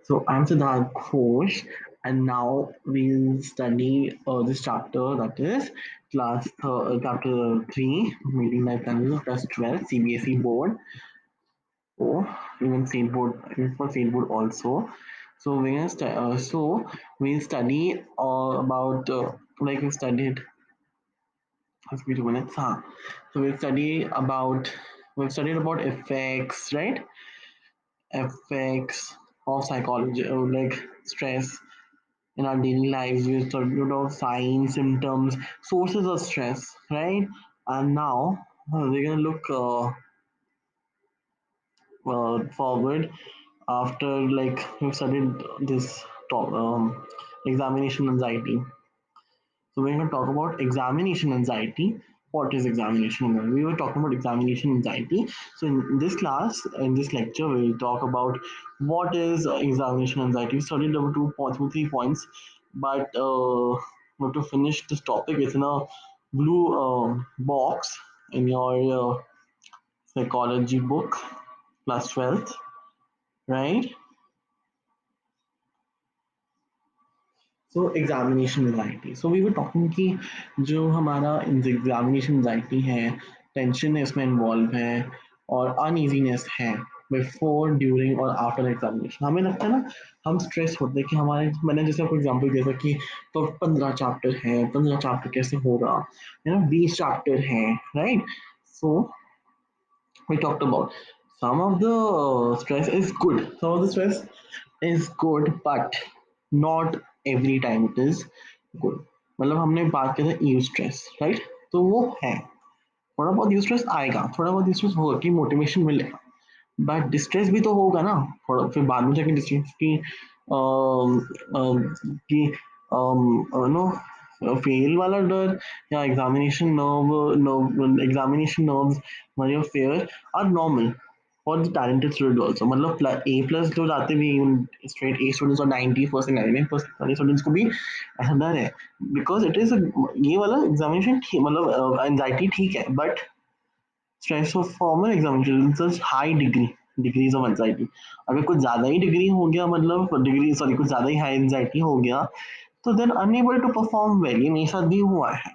So I'm Siddharth Ghosh, and now we'll study this chapter, that is chapter 3, Meeting Life Challenges of Class 12, CBSE board, or even state board, even for state board also. So we'll study about like we studied. Let's be 2 minutes, huh? So we've studied about effects, right? Effects of psychology, like stress in our daily lives. We studied about signs, symptoms, sources of stress, right? And now we're gonna look forward after like we've studied this examination anxiety. So we're going to talk about examination anxiety. What is examination anxiety? We were talking about examination anxiety. So in this class, in this lecture, we'll talk about what is examination anxiety. We studied about 2 3 points, but to finish this topic, it's in a blue box in your psychology book, class 12th, right? So examination anxiety so we were talking कि जो हमारा examination anxiety है tension इसमें involve है और uneasiness है before during और after examination हमें लगता है ना हम स्ट्रेस होते हैं कि हमारे मैंने जैसे आपको एग्जांपल दिया था कि तो 15 चैप्टर है 15 चैप्टर कैसे होगा है ना 20 चैप्टर है right so we talked about some of the stress is good some of the stress is good but not every time it is good मतलब हमने बात की था यू स्ट्रेस राइट तो वो है थोड़ा बहुत यू स्ट्रेस आएगा थोड़ा बहुत यू स्ट्रेस होगा कि मोटिवेशन मिलेगा बट डिस्ट्रेस भी तो होगा ना थोड़ा फिर बाद में जाके डिस्ट्रेस की कि नो फेल वाला डर या एग्जामिनेशन नर्व एग्जामिनेशन नर्व्स या fear are normal for the talented student also मतलब A+ जो जाते भी स्ट्रेट A स्टूडेंट्स और 90% 99% वाले स्टूडेंट्स को भी ऐसा डर है बिकॉज इट इज ये वाला एग्जामिनेशन मतलब एंजाइटी ठीक है but stress of formal examination high degrees of anxiety अगर कुछ ज़्यादा ही डिग्री हो गया मतलब डिग्री सॉरी कुछ ज़्यादा ही हाई एंजाइटी हो गया तो then unable to perform well ये मेरे साथ भी हुआ है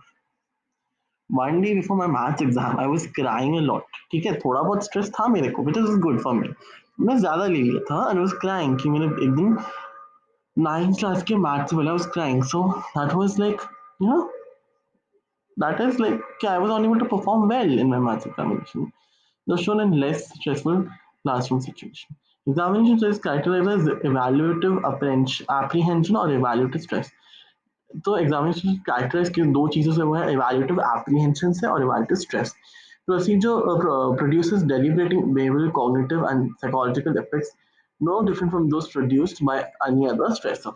one day before my maths exam I was crying a lot ठीक है थोड़ा बहुत स्ट्रेस था मेरे को which is good for me मैं ज़्यादा ले लिया था एंड वॉज क्राइंग कि मैंने एक दिन 9th क्लास के मैथ्स वाला was crying so that was like you know that is like okay, I was unable to perform well in my maths examination. Those shown in less stressful classroom situation. Examination stress characterized as evaluative apprehension or evaluative stress. तो examination characterise की दो चीज़ों से वो है evaluative apprehension से और evaluative stress procedure produces deliberating behavioral cognitive and psychological effects no different from those produced by any other stressor.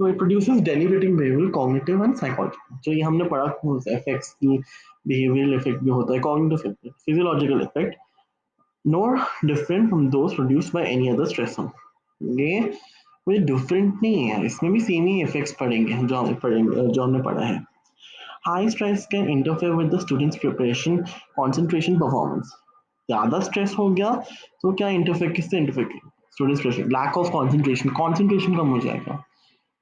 So it produces deliberating behavioral cognitive and psychological जो ये हमने पढ़ा effects की behavioral effect भी होता है cognitive effect physiological effect nor different from those produced by any other stressor ये कोई डिफरेंट नहीं है इसमें भी सेम ही इफेक्ट्स पड़ेंगे जो हमने पढ़ा है high stress can interfere with the students preparation concentration performance ज़्यादा स्ट्रेस हो गया तो क्या इंटरफेयर किससे interfere students preparation lack of concentration कम हो जाएगा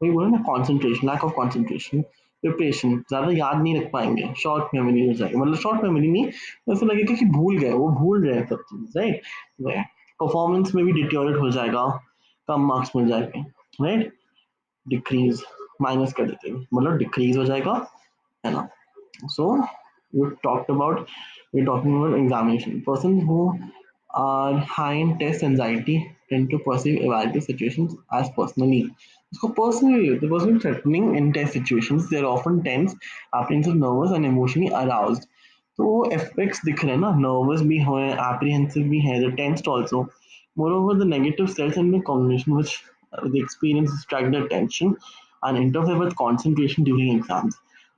वही बोला ना concentration lack of concentration preparation ज़्यादा याद नहीं रख पाएंगे शॉर्ट मेमोरी हो जाएगी मतलब शॉर्ट मेमोरी नहीं ऐसा लगेगा कि भूल गए वो भूल रहे हैं सब चीज़ राइट परफॉर्मेंस में भी डिटोरेट हो जाएगा कम मार्क्स मिल जाएंगे राइट डिक्रीज माइनस कर देते हैं मतलब डिक्रीज हो जाएगा है ना so we're talking about examination persons who are high in test anxiety tend to perceive evaluative situations as personally so personally threatening in test situations they're often tense apprehensive nervous and emotionally aroused तो वो effects दिख रहे हैं ना nervous भी हुए apprehensive भी है the tensed also moreover the negative cells in the cognition which the experience distract the attention and interfere with concentration during exams.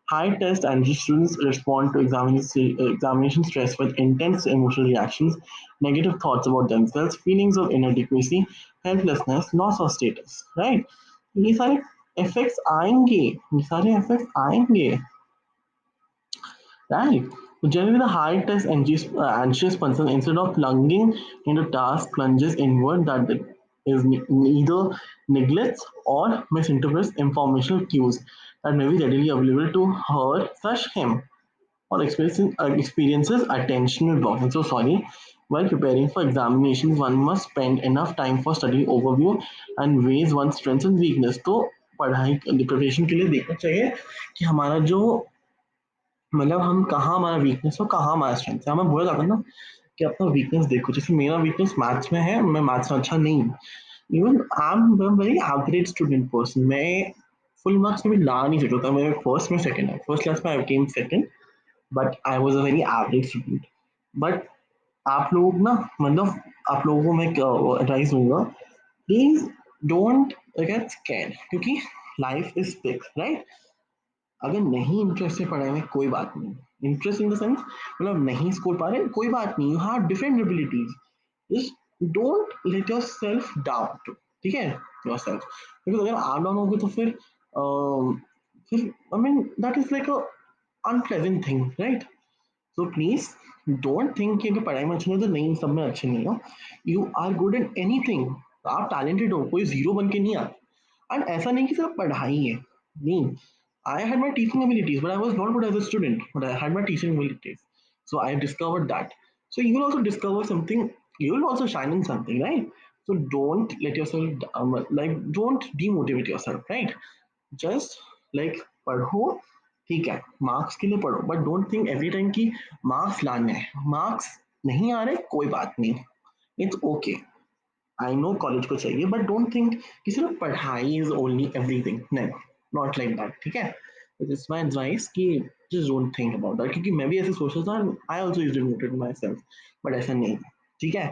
High test anxiety students respond to examination stress with intense emotional reactions, negative thoughts about themselves, feelings of inadequacy, helplessness, loss of status. Right? ये सारे effects आएंगे ये सारे effects आएंगे right so generally the high test anxious person instead of plunging into task plunges inward that is either neglects or misinterprets informational cues that may be readily available to her, such him, or experiences attentional blocks. And so sorry, while preparing for examinations, one must spend enough time for study overview and weighs one's strengths and weakness. तो पढ़ाई preparation के लिए देखना चाहिए कि हमारा जो मतलब हम कहाँ हमारा वीकनेस हो कहाँ हमारा स्ट्रेंथ है हमें बोला जाता है ना कि अपना वीकनेस देखो जैसे मेरा वीकनेस मैथ्स में है मैं मैथ्स में अच्छा नहीं हूँ even I am very average student person मैं फुल मार्क्स कभी ला नहीं सकता था मेरे फर्स्ट में सेकंड है फर्स्ट क्लास में I came second but I was a very average student but आप लोग ना मतलब आप लोगों को मैं एडवाइस दूंगा प्लीज डोंट गेट स्कैर्ड क्योंकि लाइफ इज फिक्स राइट अगर नहीं इंटरेस्ट है पढ़ाई में कोई बात नहीं इंटरेस्ट इन द सेंस मतलब नहीं स्कोर पा रहे कोई बात नहीं you have different abilities just don't let your self doubt ठीक है योर सेल्फ बिकॉज अगर आप डाउन होगे तो फिर I mean that is like a unpleasant thing right so please don't think कि अगर पढ़ाई में अच्छे नहीं हो तो नहीं सब में अच्छे नहीं हो you are good in anything आप टैलेंटेड हो कोई जीरो बन के नहीं आता एंड ऐसा नहीं कि सिर्फ पढ़ाई है नहीं I had my teaching abilities, but I was not good as a student. But I had my teaching abilities, so I discovered that. So you will also discover something. You will also shine in something, right? So don't let yourself like don't demotivate yourself, right? Just like पढ़ो ठीक है marks के लिए पढ़ो but don't think every time कि marks लाने हैं marks नहीं आ रहे कोई बात नहीं it's okay I know college को चाहिए बट डोंट थिंक कि सिर्फ पढ़ाई इज ओनली एवरीथिंग नहीं नॉट लाइक दैट ठीक है इट्स माय एडवाइस कि just don't think about that क्योंकि मैं भी ऐसे सोचता था I also used to motivate myself but ऐसा नहीं ठीक है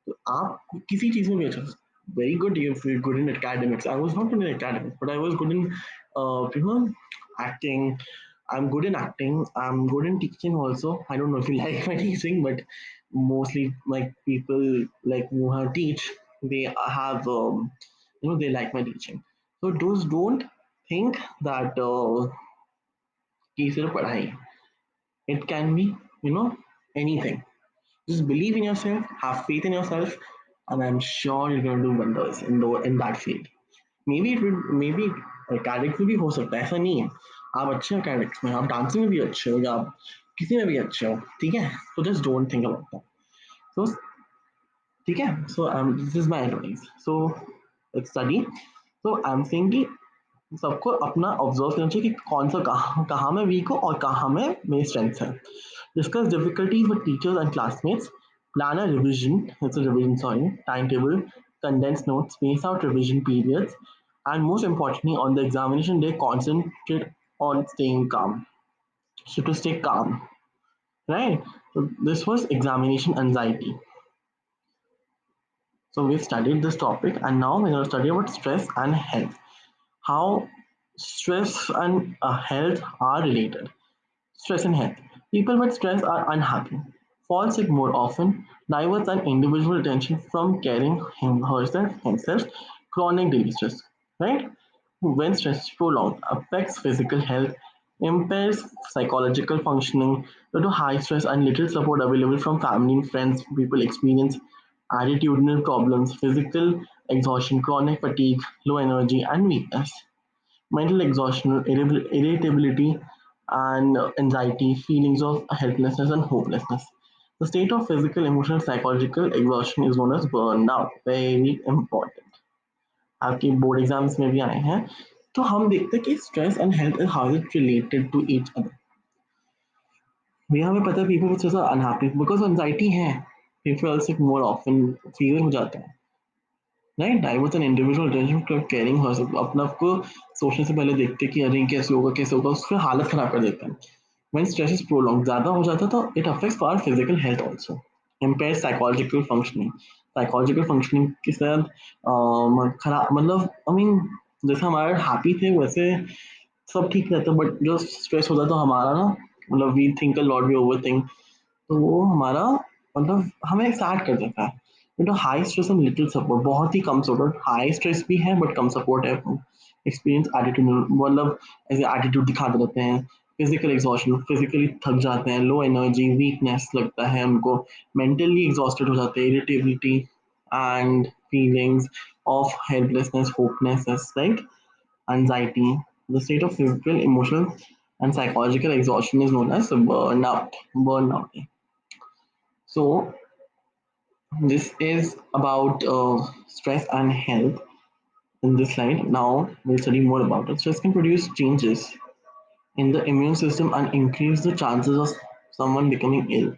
तो आप किसी चीज में भी अच्छा very good if you're good in academics I was not good in academics but I was good in you know acting I'm good in acting I'm good in teaching also I don't know if you like my teaching but mostly like people like who have teach they have they like my teaching so those don't think that कि सिर्फ पढ़ाई it can be anything just believe in yourself have faith in yourself and I'm sure you're going to do wonders in that field maybe it will maybe academics में भी हो सकता है ऐसा नहीं है आप अच्छे हो academics में आप डांसिंग में भी अच्छे हो या आप किसी में भी अच्छे हो ठीक है so just don't think about that so ठीक है so this is my advice so let's study so I'm saying कि सबको अपना ऑब्जर्व करना चाहिए कि कौन सा कहाँ कहाँ में वीक हो और कहाँ में मेरी स्ट्रेंथ है discuss difficulties with teachers and classmates plan a revision it's a revision sorry time table condense notes space out revision periods and most importantly on the examination day concentrate on staying calm so to stay calm right so this was examination anxiety so we've studied this topic and now we're going to study about stress and health how stress and health are related. Stress and health. People with stress are unhappy, fall sick more often, diverts an individual attention from caring herself, himself, chronic daily stress. Right? When stress is prolonged, affects physical health, impairs psychological functioning, due to high stress and little support available from family and friends, people experience attitudinal problems, physical exhaustion, chronic fatigue, low energy, and weakness mental exhaustion, irritability, and anxiety, feelings of helplessness and hopelessness. The state of physical, emotional, psychological exhaustion is known as burnout. Very important. आपके board exams में भी आए हैं तो हम देखते हैं कि stress and health how is related to each other भैया हमें पता है people with stress are unhappy because anxiety है people sick more often fever हो जाता है right I was an individual attention caring herself अपने आप को सोचने से पहले देखते कि अरे कैसे होगा उसकी हालत खराब कर देता है व्हेन स्ट्रेस इज प्रोलॉन्ग ज्यादा हो जाता है तो it affects our physical health also impair psychological functioning के साथ खराब मतलब आई मीन जैसे हमारे हैप्पी थे वैसे सब ठीक रहता बट जो स्ट्रेस होता है तो हमारा ना मतलब we think a lot we over think तो वो हमारा मतलब हमें सैड कर देता है high stress and little support बहुत ही कम सपोर्ट हाई स्ट्रेस भी है बट कम सपोर्ट है एक्सपीरियंस एटीट्यूड मतलब ऐसे एटीट्यूड दिखाते रहते हैं फिजिकल एग्जॉशन फिजिकली थक जाते हैं लो एनर्जी वीकनेस लगता है उनको मेंटली एग्जॉस्टेड हो जाते हैं irritability and feelings of helplessness, hopelessness, right? Anxiety. The state of physical, emotional, and psychological exhaustion is known as burnout. Burnout. So this is about stress and health in this slide. Now we'll study more about it. Stress can produce changes in the immune system and increase the chances of someone becoming ill.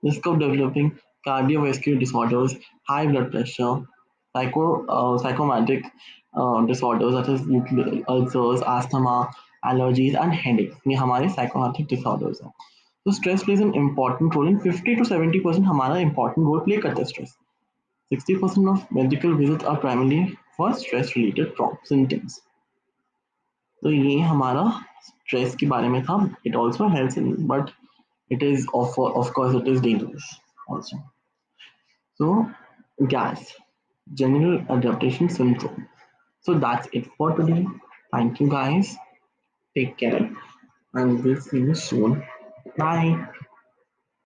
Risk of developing cardiovascular disorders, high blood pressure, psychomatic disorders such as ulcers, asthma, allergies, and headaches. ये हमारे psychomatic disorders हैं. So stress plays an important role in 50 to 70% हमारा important role play करता है stress. 60% of medical visits are primarily for stress related symptoms. तो ये हमारा stress के बारे में था. It also helps in but it is of course it is dangerous also. So gas, general adaptation syndrome. So that's it for today. Thank you guys. Take care and we'll see you soon. Bye.